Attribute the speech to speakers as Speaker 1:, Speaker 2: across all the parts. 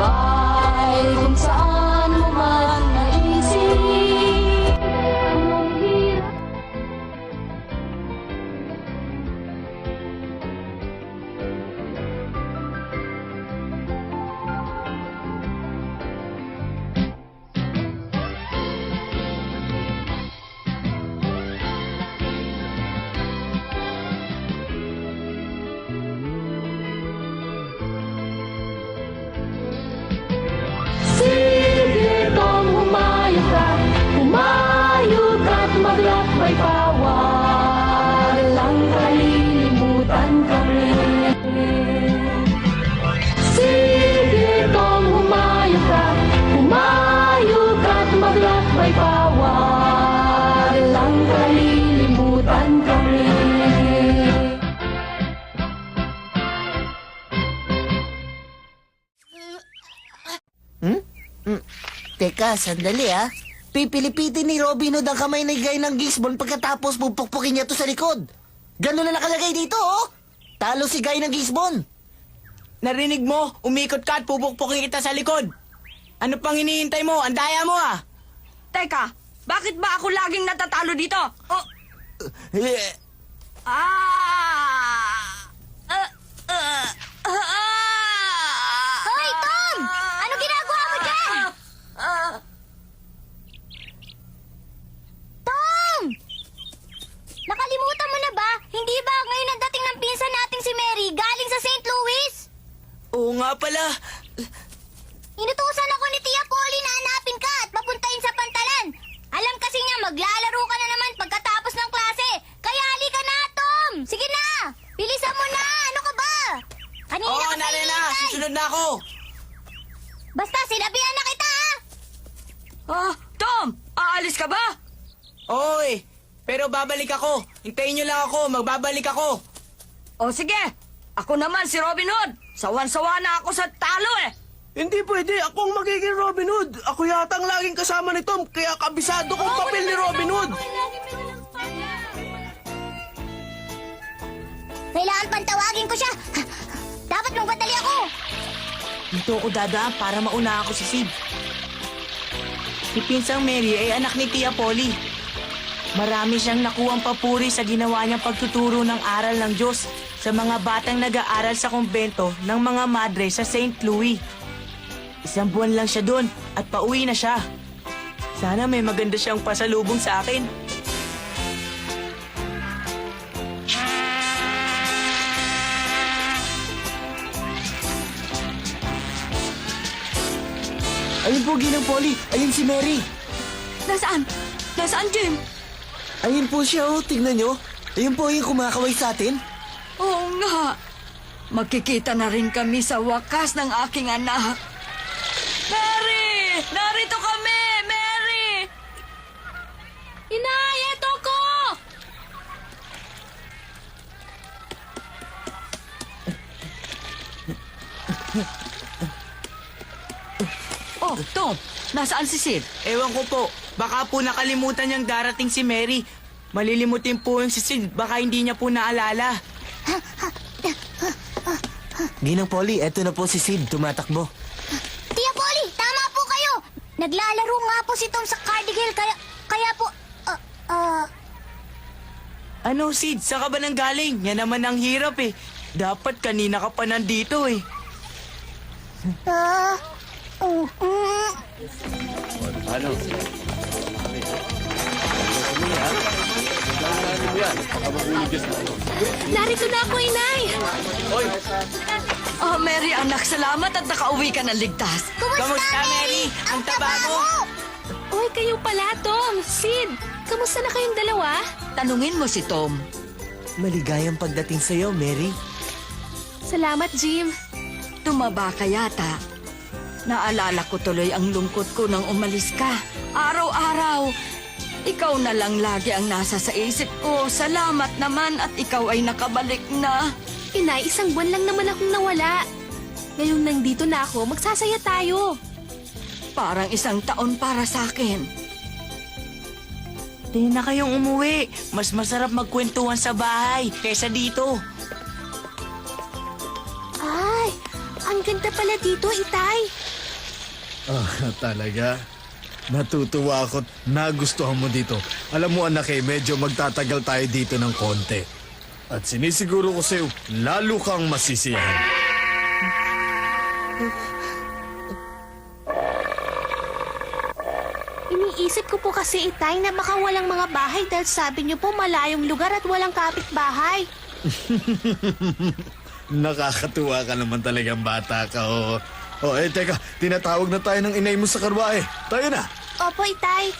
Speaker 1: Sabay kung saan mo man naisip ang hirap. Sige kang humayog ka't maglakbay pa, walang kalilimutan kami. Sige kang humayog ka't maglakbay pa, walang kalilimutan kami.
Speaker 2: Teka, sandali ah. Pipilipitin ni Robin Hood ang kamay na gay ng Gisbon pagkatapos pupukpukin niya to sa likod. Ganun na nakalagay dito, oh. Talo si Guy ng Gisbon.
Speaker 3: Narinig mo? Umikot ka at pupukpukin kita sa likod. Ano pang hinihintay mo? Ang daya mo ah!
Speaker 4: Teka, bakit ba ako laging natatalo dito? Oh,
Speaker 2: Eh,
Speaker 5: Hoy, Tom! Ano ginagawa mo dyan? Tom! Nakalimutan mo na ba? Hindi ba ngayon ang dating ng pinsan nating si Mary galing sa St. Louis?
Speaker 3: Oo nga pala.
Speaker 5: Inutusan ako ni Tia Polly na hanapin ka at papuntahin sa pantalan. Alam kasi niya maglalaro ka na naman pagkatapos ng klase. Kaya halika na, Tom! Sige na! Bilisan mo na! Ano ka ba? Kanina
Speaker 3: Oo,
Speaker 5: ka pa
Speaker 3: nari na.
Speaker 5: hinihintay.
Speaker 3: Susunod na ako.
Speaker 5: Basta sinabihan na kita, ha?
Speaker 4: Tom! Aalis ka ba?
Speaker 3: Oy, pero babalik ako. Hintayin niyo lang ako. Magbabalik ako.
Speaker 4: O sige, ako naman si Robin Hood. Sawan-sawa na ako sa talo eh.
Speaker 6: Hindi pwede. Ako ang magiging Robin Hood. Ako yata ang laging kasama ni Tom, kaya kabisado kong papel ni Robin Hood.
Speaker 5: Kailangan pang tawagin ko siya. Dapat magpadali ako.
Speaker 3: Dito ako dadaan para mauna ako si Sid. Si Pinsang Mary ay anak ni Tia Polly. Marami siyang nakuwang papuri sa ginawa niyang pagtuturo ng aral ng Diyos sa mga batang nag-aaral sa kumbento ng mga madre sa St. Louis. 1 buwan lang siya doon at pauwi na siya. Sana may maganda siyang pasalubong sa akin.
Speaker 2: ayun po, Ginang Polly. Ayun si Mary.
Speaker 4: Nasaan? Nasaan, Jim?
Speaker 2: Ayun po siya, oh. Tingnan nyo. Ayun po yung kumakaway sa atin.
Speaker 4: Oo nga. Magkikita na rin kami sa wakas ng aking anak. Mary! Narito kami! Mary!
Speaker 1: Inay, eto ko!
Speaker 4: Oh, Tom! Nasaan si Sid?
Speaker 3: Ewan ko po, baka po nakalimutan niyang darating si Mary. Malilimutin po yung si Sid, baka hindi niya po naalala.
Speaker 2: Ginang Polly, eto na po si Sid. Tumatakbo.
Speaker 5: Tia Polly, tama po kayo. Naglalaro nga po si Tom sa Cardigan, kaya po...
Speaker 3: Ano Sid, saan ka ba nang galing? Yan naman ang hirap eh. Dapat kanina ka pa nandito eh.
Speaker 1: Narito na ako, Inay!
Speaker 4: Oh, Mary, anak, salamat at nakauwi ka ng ligtas.
Speaker 3: Kamusta, Mary? Ang taba mo?
Speaker 1: Uy, kayo pala, Tom! Sid! Kamusta na kayong dalawa?
Speaker 4: Tanungin mo si Tom.
Speaker 2: Maligayang pagdating sa'yo, Mary.
Speaker 1: Salamat, Jim.
Speaker 4: Tumaba ka yata. Naalala ko tuloy ang lungkot ko nang umalis ka. Araw-araw. Ikaw na lang lagi ang nasa sa isip ko. Salamat naman at ikaw ay nakabalik na.
Speaker 1: Inay, 1 buwan lang naman akong nawala. Ngayong nandito na ako, magsasaya tayo.
Speaker 4: Parang 1 taon para sa akin.
Speaker 3: Di na kayong umuwi. Mas masarap magkwentuhan sa bahay kaysa dito.
Speaker 1: Ay, ang ganda pala dito, Itay.
Speaker 7: Talaga? Natutuwa ako't nagustuhan mo dito. Alam mo anak medyo magtatagal tayo dito ng konti. At sinisiguro ko sa'yo, lalo kang masisiyahan.
Speaker 1: Iniisip ko po kasi, Itay, na baka walang mga bahay dahil sabi niyo po malayong lugar at walang kapitbahay.
Speaker 7: Nakakatuwa ka naman talagang bata ka, oh. Teka, tinatawag na tayo ng inay mo sa karwahe. Tayo na.
Speaker 1: Opo, Itay.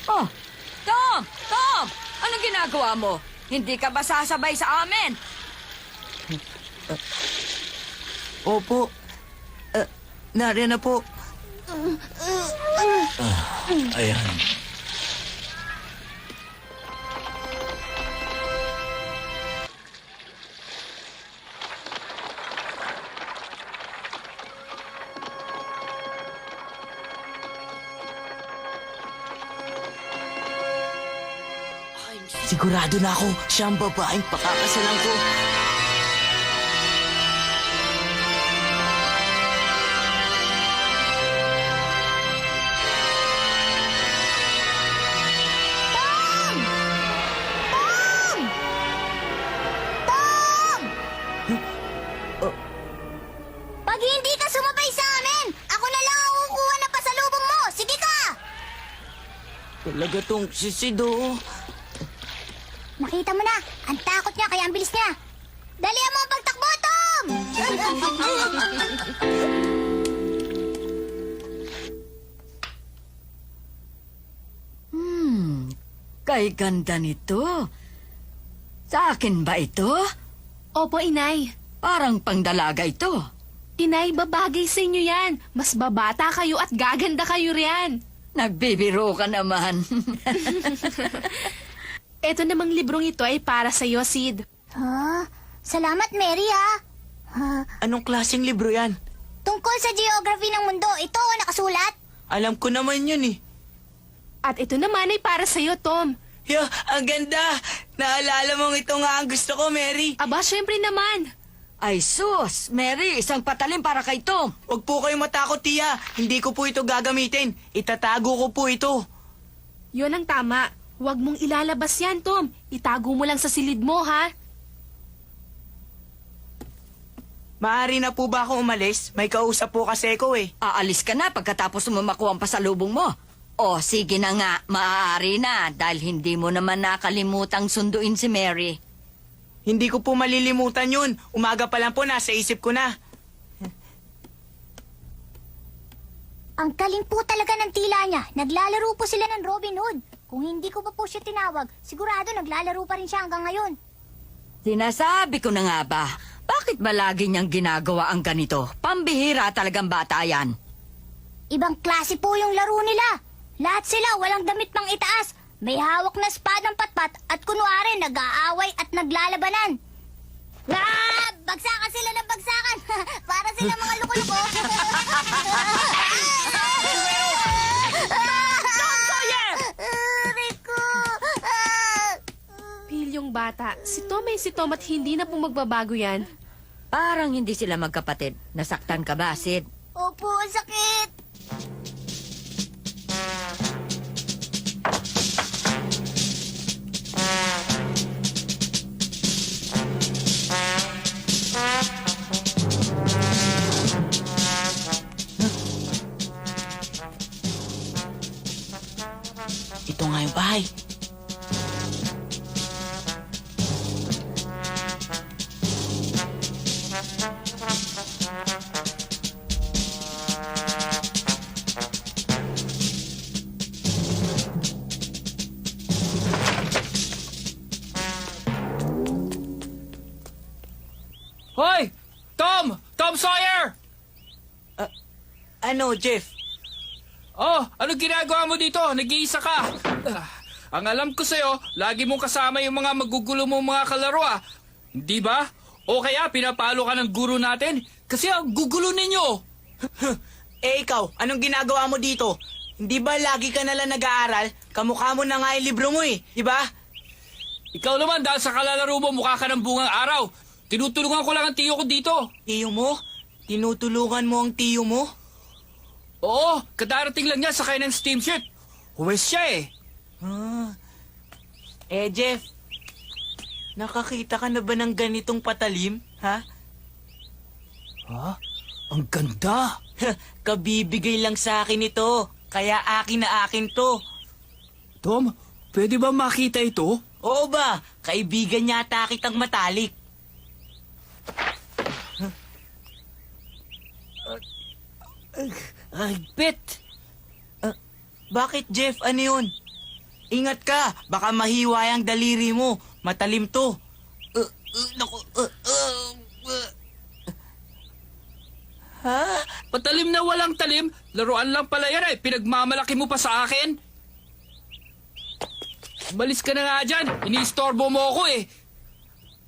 Speaker 4: Oh, Tom! Tom! Anong ginagawa mo? Hindi ka ba sasabay sa amin?
Speaker 3: Opo. Nariyan na po.
Speaker 7: Ayan.
Speaker 3: Sigurado na ako, siya ang babaeng pakakasalan ko.
Speaker 5: Pag hindi ka sumabay sa amin, ako na lang ang kukuha ng pasalubong mo. Sige ka!
Speaker 3: Talaga tong sisido.
Speaker 5: Nakita mo na, ang takot niya kaya ang bilis niya. Dalihan mo ang pagtakbo, Tom!
Speaker 4: Kay ganda nito. Sa akin ba ito?
Speaker 1: Opo, Inay.
Speaker 4: Parang pangdalaga ito.
Speaker 1: Inay, babagay sa inyo yan. Mas babata kayo at gaganda kayo riyan.
Speaker 4: Nagbibiro ka naman.
Speaker 1: Ito namang librong ito ay para sa iyo, Sid.
Speaker 5: Salamat, Mary, ha?
Speaker 3: Anong klaseng libro yan?
Speaker 5: Tungkol sa geography ng mundo, ito ang nakasulat.
Speaker 3: Alam ko naman yun eh.
Speaker 1: At ito naman ay para sa iyo, Tom.
Speaker 3: Yo, ang ganda! Naalala mong ito nga ang gusto ko, Mary.
Speaker 1: Aba, syempre naman.
Speaker 4: Ay sus, Mary, isang patalim para kay Tom.
Speaker 3: Huwag po kayong matakot, Tia. Hindi ko po ito gagamitin. Itatago ko po ito.
Speaker 1: Yun ang tama. Huwag mong ilalabas yan, Tom. Itago mo lang sa silid mo, ha?
Speaker 3: Maaari na po ba akong umalis? May kausap po kasi ko eh.
Speaker 4: Aalis ka na pagkatapos mo makuha ang pasalubong mo. O, sige na nga, maaari na dahil hindi mo naman nakalimutang sunduin si Mary.
Speaker 3: Hindi ko po malilimutan yun. Umaga pa lang po, nasa isip ko na.
Speaker 5: Ang galing po talaga ng tila niya. Naglalaro po sila ng Robin Hood. Kung hindi ko pa po siya tinawag, sigurado naglalaro pa rin siya hanggang ngayon.
Speaker 4: Sinasabi ko na nga ba, bakit ba lagi niyang ginagawa ang ganito? Pambihira talagang bata yan.
Speaker 5: Ibang klase po yung laro nila. Lahat sila walang damit pang itaas. May hawak na espadang patpat at kunwari nag-aaway at naglalabanan. Bagsakan sila ng bagsakan. Para sila mga luko-luko. Rico!
Speaker 1: Pilyong bata. Si Tom ay si Tom at hindi na po magbabago yan.
Speaker 4: Parang hindi sila magkapatid. Nasaktan ka ba, Sid?
Speaker 5: Opo, ang sakit.
Speaker 3: Ito nga yung bahay.
Speaker 8: Hoy! Tom! Tom Sawyer!
Speaker 3: Ano, Jeff?
Speaker 8: Oh, ano ginagawa mo dito? Nag-iisa ka. Ang alam ko sa'yo, lagi mong kasama yung mga magugulo mong mga kalaro ah. Di ba? O kaya pinapalo ka ng guro natin? Kasi ang gugulo ninyo.
Speaker 3: Ikaw, anong ginagawa mo dito? Hindi ba lagi ka nalang nag-aaral? Kamukha mo na nga yung libro mo eh, di ba?
Speaker 8: Ikaw naman dahil sa kalalaro mo mukha ka ng bungang araw. Tinutulungan ko lang ang tiyo ko dito.
Speaker 3: Tiyo mo? tinutulungan mo ang tiyo mo?
Speaker 8: Oo, kadarating lang niya sakay ng steamship. Huwes siya eh.
Speaker 3: Jeff, nakakita ka na ba ng ganitong patalim, ha?
Speaker 8: Ha? Ang ganda.
Speaker 3: Kabibigay lang sa akin ito, kaya akin na akin to.
Speaker 8: Tom, pwede ba makita ito?
Speaker 3: Oo ba? Kaibigan yata kitang matalik.
Speaker 8: Bet.
Speaker 3: Bakit, Jeff? Ano yun? Ingat ka, baka mahiwa ang daliri mo. Matalim to. Ha?
Speaker 8: Patalim na walang talim. Laruan lang pala yan eh. Pinagmamalaki mo pa sa akin. Malis ka na nga dyan. Iniistorbo mo ako eh.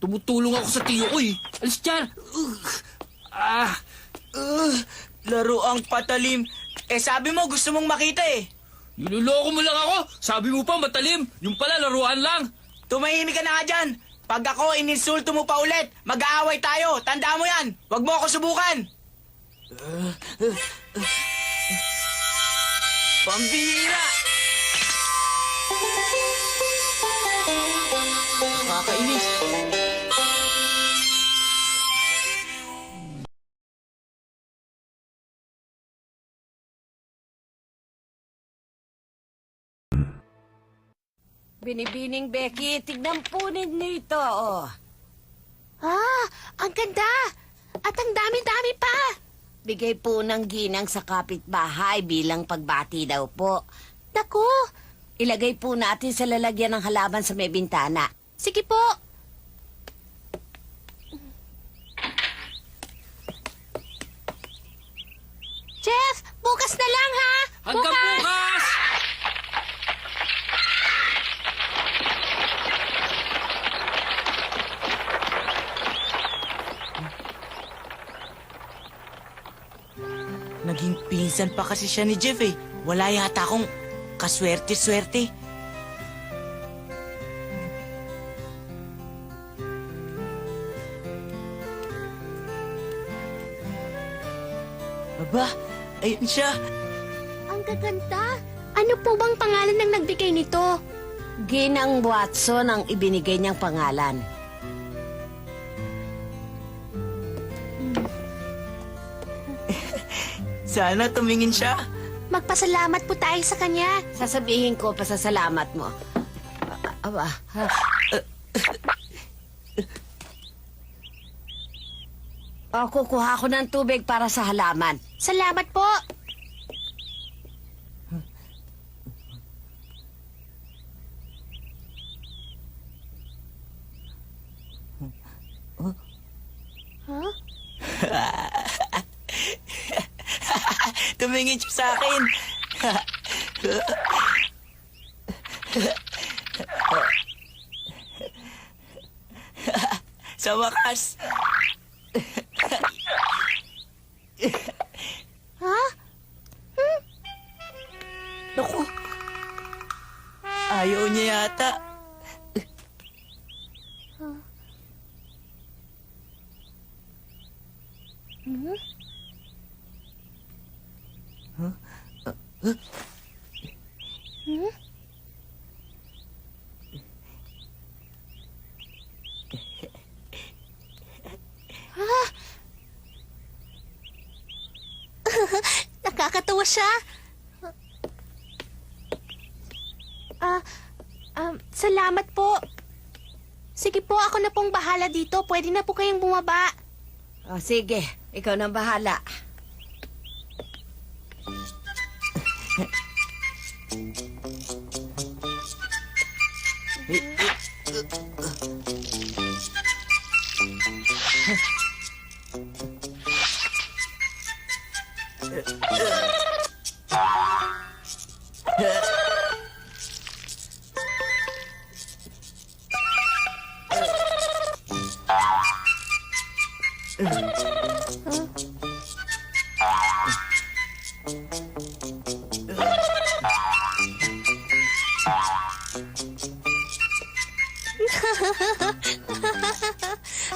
Speaker 8: Tumutulong ako sa tiyo ko eh. Alis dyan.
Speaker 3: Laro ang patalim. Sabi mo gusto mong makita eh.
Speaker 8: Niloloko mo lang ako. Sabi mo pa matalim. Yung pala laruan lang.
Speaker 3: Tumahimik ka na nga dyan. Pag ako ininsulto mo pa ulit, mag-aaway tayo. Tandaan mo yan. Huwag mo ako subukan. Pambihira! Nakakainis.
Speaker 4: Binibining Becky, tignan po ninyo ito, oh.
Speaker 1: Ah, ang ganda! At ang dami-dami pa!
Speaker 9: Bigay po ng ginang sa kapitbahay bilang pagbati daw po.
Speaker 1: Naku!
Speaker 9: Ilagay po natin sa lalagyan ng halaman sa may bintana.
Speaker 1: Sige po! Jeff, bukas na lang ha!
Speaker 8: Hanggang bukas!
Speaker 3: Naging pinsan pa kasi siya ni Jeff eh. Wala yata akong kaswerte-swerte. Aba, ayun siya.
Speaker 1: Ang gaganda! Ano po bang pangalan ng nagbigay nito?
Speaker 9: Ginang Watson ang ibinigay niyang pangalan.
Speaker 3: Sana tumingin siya.
Speaker 1: Magpasalamat po tayo sa kanya.
Speaker 9: Sasabihin ko pasasalamat mo. Aba, kukuha ko ng tubig para sa halaman.
Speaker 1: Salamat po! Huh?
Speaker 3: Tumingin siya sa akin. Sa wakas.
Speaker 1: Ha?
Speaker 3: Naku. Ayaw niya yata.
Speaker 1: Nakakatawa siya. Salamat po. Sige po, ako na pong bahala dito. Pwede na po kayong bumaba.
Speaker 9: Sige, ikaw nang bahala.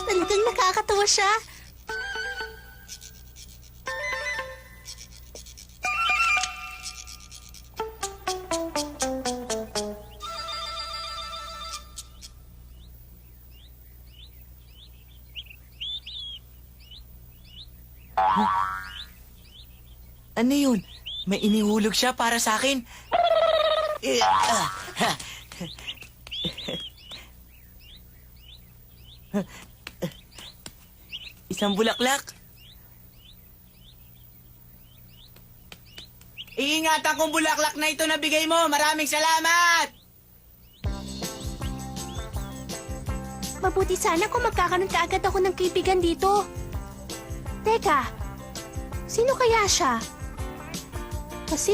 Speaker 1: Talagang nakakatawa siya.
Speaker 3: Ano yun? May inihulog siya para sa akin. Isang bulaklak. Iingatan kong bulaklak na ito na bigay mo. Maraming salamat!
Speaker 1: Mabuti sana kung magkakaroon ka agad ako ng kaibigan dito. Teka, sino kaya siya? Kasi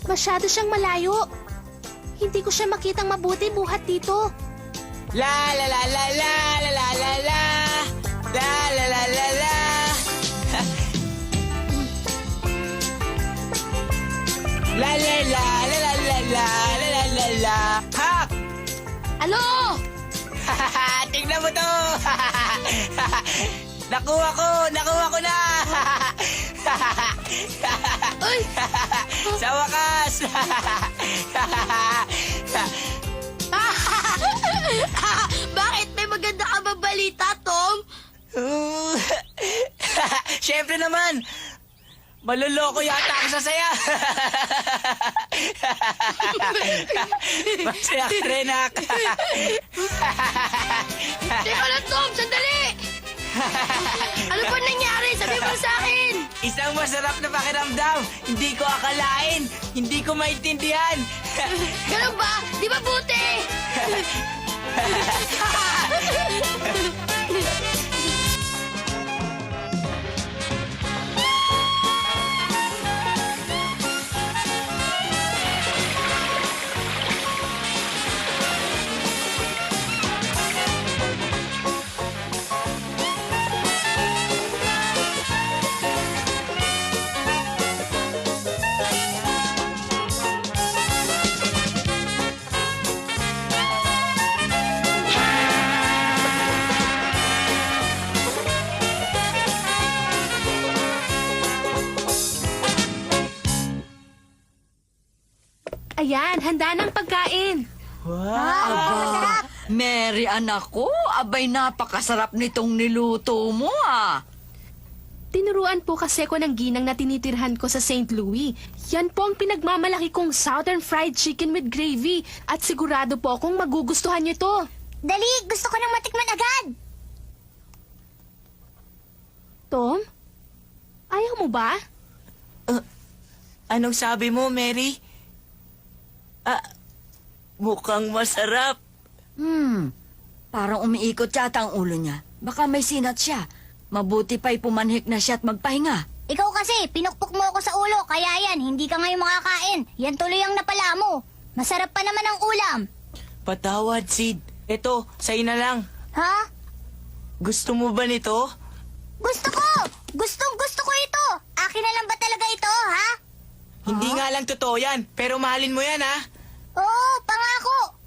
Speaker 1: masyado siyang malayo. Hindi ko siya makitang mabuti buhat dito.
Speaker 3: La la la la la la la la la la la la la la. La la la la la la la la la la la. Hak!
Speaker 1: Alo!
Speaker 3: Tingnan mo to! Nakuha ko na!
Speaker 1: Ay!
Speaker 3: Sa wakas!
Speaker 1: Bakit may maganda ka ba balita, Tom?
Speaker 3: Siyempre naman! Maluloko yata ako sa saya! Masaya ka rin, Hak!
Speaker 1: Teka lang, Tom! Sandali! Ano ba nangyari? Sabi mo sa akin!
Speaker 3: Isang masarap na pakiramdam! Hindi ko akalain! Hindi ko maintindihan!
Speaker 1: Ganun ba? Di ba buti? Ayan, handa ng pagkain.
Speaker 4: Aba, Mary anak ko, abay napakasarap nitong niluto mo ah.
Speaker 1: Tinuruan po kasi ko ng ginang na tinitirhan ko sa St. Louis. Yan po ang pinagmamalaki kong Southern Fried Chicken with Gravy. At sigurado po akong magugustuhan niyo to.
Speaker 5: Dali, gusto ko nang matikman agad.
Speaker 1: Tom? Ayaw mo ba?
Speaker 3: Anong sabi mo, Mary? Mukhang masarap.
Speaker 4: Parang umiikot yata ang ulo niya. Baka may sinat siya. Mabuti pa'y pumanhik na siya at magpahinga.
Speaker 5: Ikaw kasi, pinukpok mo ako sa ulo, kaya yan, hindi ka ngayon makakain. Yan tuloy ang napala mo. Masarap pa naman ang ulam.
Speaker 3: Patawad, Sid. Eto, sa'yo na lang.
Speaker 5: Ha?
Speaker 3: Gusto mo ba nito?
Speaker 5: Gusto ko! Gustong gusto ko ito! Akin na lang ba talaga ito, ha?
Speaker 3: Hindi nga lang totoo yan, pero mahalin mo yan, ha?
Speaker 5: Oo, pangako!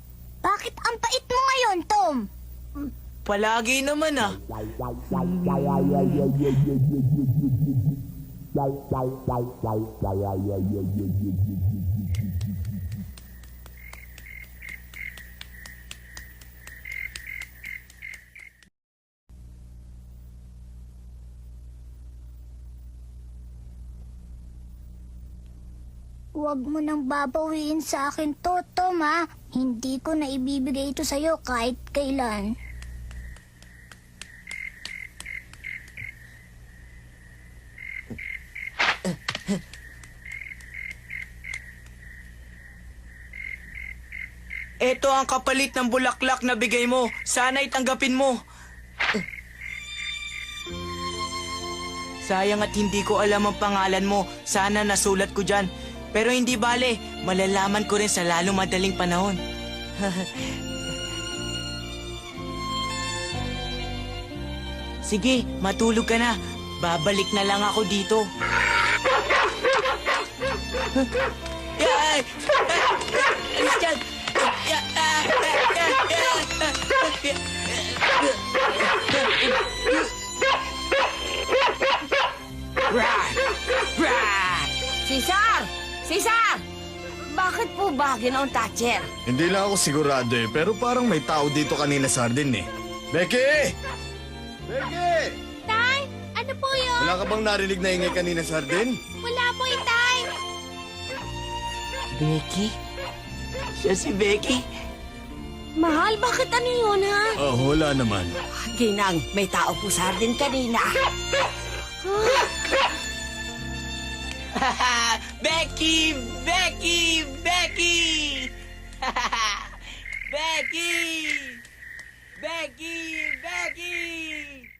Speaker 5: Bakit ang pait mo ngayon, Tom?
Speaker 3: Palagi naman, ah.
Speaker 5: Huwag mo nang babawiin sa akin to, Tom, ha? Hindi ko na ibibigay ito sa'yo kahit kailan.
Speaker 3: Eto ang kapalit ng bulaklak na bigay mo. Sana'y tanggapin mo. Sayang at hindi ko alam ang pangalan mo. Sana nasulat ko dyan. Pero hindi bale, malalaman ko rin sa lalong madaling panahon. Sige, matulog ka na. Babalik na lang ako dito. Ay! Alis dyan!
Speaker 9: Cesar! Cesar! Bakit po ba ginoong Thatcher?
Speaker 7: Hindi lang ako sigurado eh, pero parang may tao dito kanina sa hardin eh. Becky! Becky!
Speaker 1: Tay, ano po yun?
Speaker 7: Wala ka bang narinig na ingay kanina, Sardin?
Speaker 1: Wala po, Itay.
Speaker 3: Becky? Siya si Becky?
Speaker 9: Mahal, bakit ano yun, ha?
Speaker 7: Oh, wala naman.
Speaker 9: Ginang, may tao po sa hardin kanina.
Speaker 3: Becky! Becky! Becky! Becky! Becky! Becky!